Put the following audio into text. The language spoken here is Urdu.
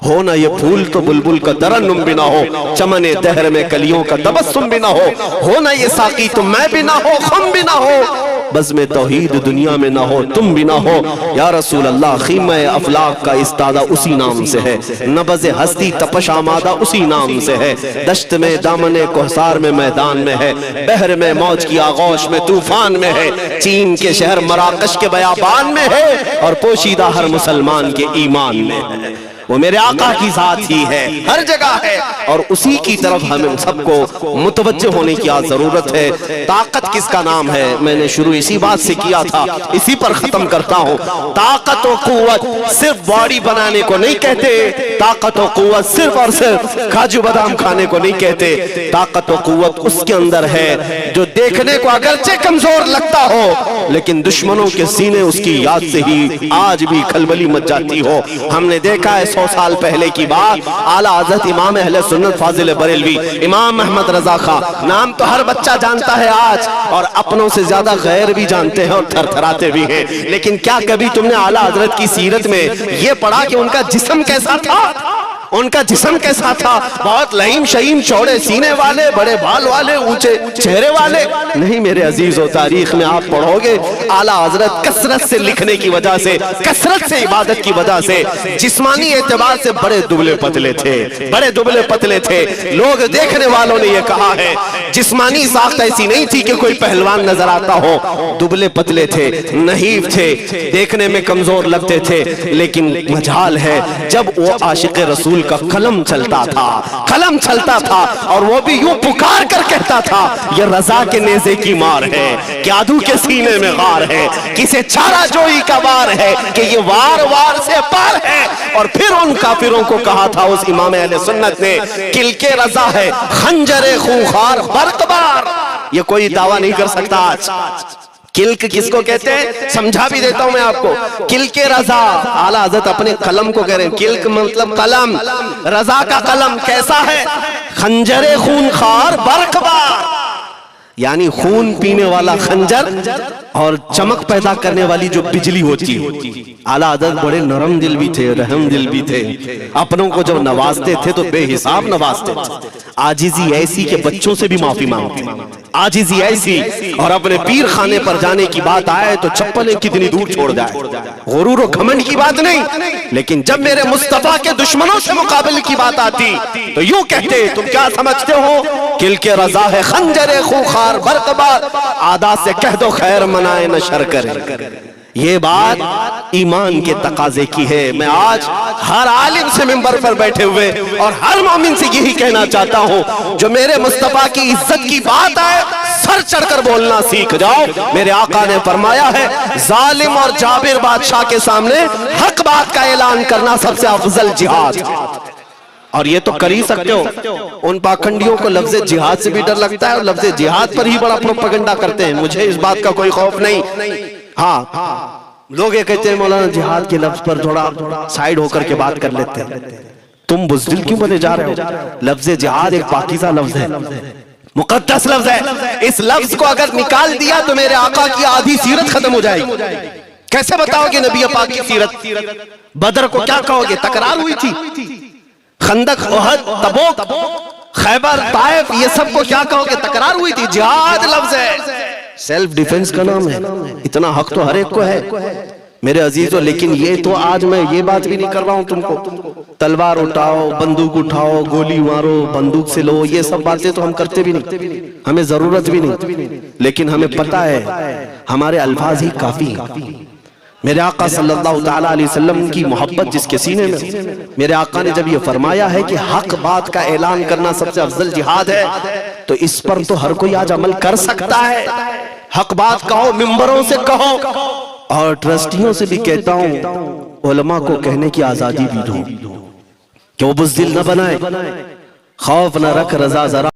ہو نہ یہ پھول تو بلبل کا ترنم بھی نہ ہو، چمن دہر میں کلیوں کا تبسم بھی نہ ہو نہ یہ ساقی تو میں بھی نہ ہو، خم بھی نہ ہو، بزم توحید دنیا میں نہ ہو، تم بھی نہ ہو۔ یا رسول اللہ، خیمہ افلاک کا استادہ اسی نام سے ہے، نبض ہستی تپش آمادہ اسی نام سے ہے، دشت میں دامن کوہسار میں میدان میں ہے، بحر میں موج کی آغوش میں طوفان میں ہے، چین کے شہر مراکش کے بیابان میں ہے، اور پوشیدہ ہر مسلمان کے ایمان میں ہے۔ وہ میرے آقا کی ذات ہی ہے، ہر جگہ ہے، اور اسی کی طرف ہمیں سب کو متوجہ ہونے کی ضرورت ہے۔ طاقت کس کا نام ہے؟ میں نے شروع اسی بات سے کیا تھا، اسی پر ختم کرتا ہوں۔ طاقت و قوت صرف باڈی بنانے کو نہیں کہتے، طاقت و قوت صرف اور صرف کاجو بادام کھانے کو نہیں کہتے، طاقت و قوت اس کے اندر ہے جو دیکھنے کو اگرچہ کمزور لگتا ہو لیکن دشمنوں کے سینے اس کی یاد سے ہی آج بھی کھلبلی مچ جاتی ہو۔ ہم نے دیکھا ہے 100 سال پہلے کی بات، اعلیٰ حضرت امام اہل سنت فاضل بریلوی امام محمد رضا خان، نام تو ہر بچہ جانتا ہے آج، اور اپنوں سے زیادہ غیر بھی جانتے ہیں اور تھر تھراتے بھی ہیں، لیکن کیا کبھی تم نے اعلیٰ حضرت کی سیرت میں یہ پڑھا کہ ان کا جسم کیسا تھا؟ ان کا جسم کیسا تھا؟ بہت لئیم شئیم، چوڑے سینے والے، بڑے بال والے، اونچے چہرے والے؟ نہیں میرے عزیزو، تاریخ میں آپ پڑھو گے اعلیٰ حضرت کثرت سے لکھنے کی وجہ سے، کثرت سے عبادت کی وجہ سے جسمانی اعتبار سے بڑے دبلے پتلے تھے، بڑے دبلے پتلے تھے۔ لوگ دیکھنے والوں نے یہ کہا ہے جسمانی ساخت ایسی نہیں تھی کہ کوئی پہلوان نظر آتا ہو، دبلے پتلے تھے، نحیف تھے، دیکھنے میں کمزور لگتے تھے، لیکن مجال ہے جب وہ عاشق رسول کا قلم چلتا تھا اور وہ بھی یوں پکار کر کہتا تھا یہ رضا کے نیزے کی مار ہے کہ عدو کے سینے میں غار ہے، کسے چارہ جوئی کا وار ہے کہ یہ وار وار سے پار ہے۔ اور پھر ان کافروں کو کہا تھا اس امام اہل سنت نے، کلک رضا ہے خنجر خونخوار برق بار۔ یہ کوئی دعویٰ نہیں کر سکتا آج۔ کلک کس کو کہتے ہیں سمجھا بھی دیتا ہوں میں آپ کو، کلک رضا، اعلیٰ حضرت اپنے قلم کو کہہ رہے ہیں، کلک مطلب قلم، رضا کا قلم کیسا ہے؟ خنجر خونخوار برق بار، یعنی خون پینے والا خنجر اور چمک پیدا کرنے والی جو بجلی ہوتی ہے۔ اعلیٰ حضرت بڑے نرم دل بھی تھے، رحم دل بھی تھے، اپنوں کو جب نوازتے تھے تو بے حساب نوازتے تھے، عاجزی ایسی کہ بچوں سے بھی معافی مانگتے، عاجزی ایسی، اور اپنے پیر خانے پر جانے کی بات آئے تو چپلیں کتنی دور چھوڑ جائے، غرور و گھمنڈ کی بات نہیں، لیکن جب میرے مصطفیٰ کے دشمنوں سے مقابل کی بات آتی تو یوں کہتے، تم کیا سمجھتے ہو؟ کلک رضا ہے خنجر خونخوار برق بار، عادات سے کہہ دو خیر منائے نہ شر کرے۔ یہ بات ایمان کے تقاضے کی ہے۔ میں آج ہر عالم سے منبر پر بیٹھے ہوئے اور ہر مومن سے یہی کہنا چاہتا ہوں، جو میرے مصطفیٰ کی عزت کی بات آئے سر چڑھ کر بولنا سیکھ جاؤ۔ میرے آقا نے فرمایا ہے ظالم اور جابر بادشاہ کے سامنے حق بات کا اعلان کرنا سب سے افضل جہاد، اور یہ تو کر ہی سکتے ہو۔ ان پاکھنڈیوں کو لفظ جہاد سے بھی ڈر لگتا ہے اور لفظ جہاد پر ہی بڑا پروپیگنڈا کرتے ہیں، مجھے اس بات کا کوئی خوف نہیں۔ ہاں لوگ یہ کہتے ہیں مولانا جہاد کے لفظ پر تھوڑا سائیڈ ہو کر کے بات کر لیتے ہیں، تم بزدل کیوں بنے جا رہے ہو؟ لفظ جہاد ایک پاکیزہ لفظ ہے، مقدس لفظ ہے، اس لفظ کو اگر نکال دیا تو میرے آقا کی آدھی سیرت ختم ہو جائے گی۔ کیسے بتاؤ گے نبی پاک کی سیرت؟ بدر کو کیا کہو گے؟ تکرار ہوئی تھی، خندق، احد، تبوک، خیبر، طائف، یہ سب کو کیا کہو گے؟ تکرار ہوئی تھی۔ جہاد لفظ ہے، سیلف ڈیفنس کا نام ہے، اتنا حق تو ہر ایک کو ہے میرے عزیزو، لیکن یہ تو آج میں یہ بات بھی نہیں کر رہا ہوں تم کو تلوار اٹھاؤ، بندوق اٹھاؤ، گولی مارو، بندوق سے لو، یہ سب باتیں تو ہم کرتے بھی نہیں، ہمیں ضرورت بھی نہیں، لیکن ہمیں پتہ ہے ہمارے الفاظ ہی کافی ہیں۔ میرے آقا صلی اللہ تعالیٰ علیہ وسلم کی محبت جس کے سینے میں، میرے آقا نے جب یہ فرمایا ہے کہ حق بات کا اعلان کرنا سب سے افضل جہاد ہے، تو اس پر تو ہر کوئی آج عمل کر سکتا ہے۔ حق بات کہو، ممبروں سے کہو، اور ٹرسٹیوں سے بھی کہتا ہوں علماء کو کہنے کی آزادی بھی دو کہ وہ بزدل نہ بنائے، خوف نہ رکھ رضا ذرا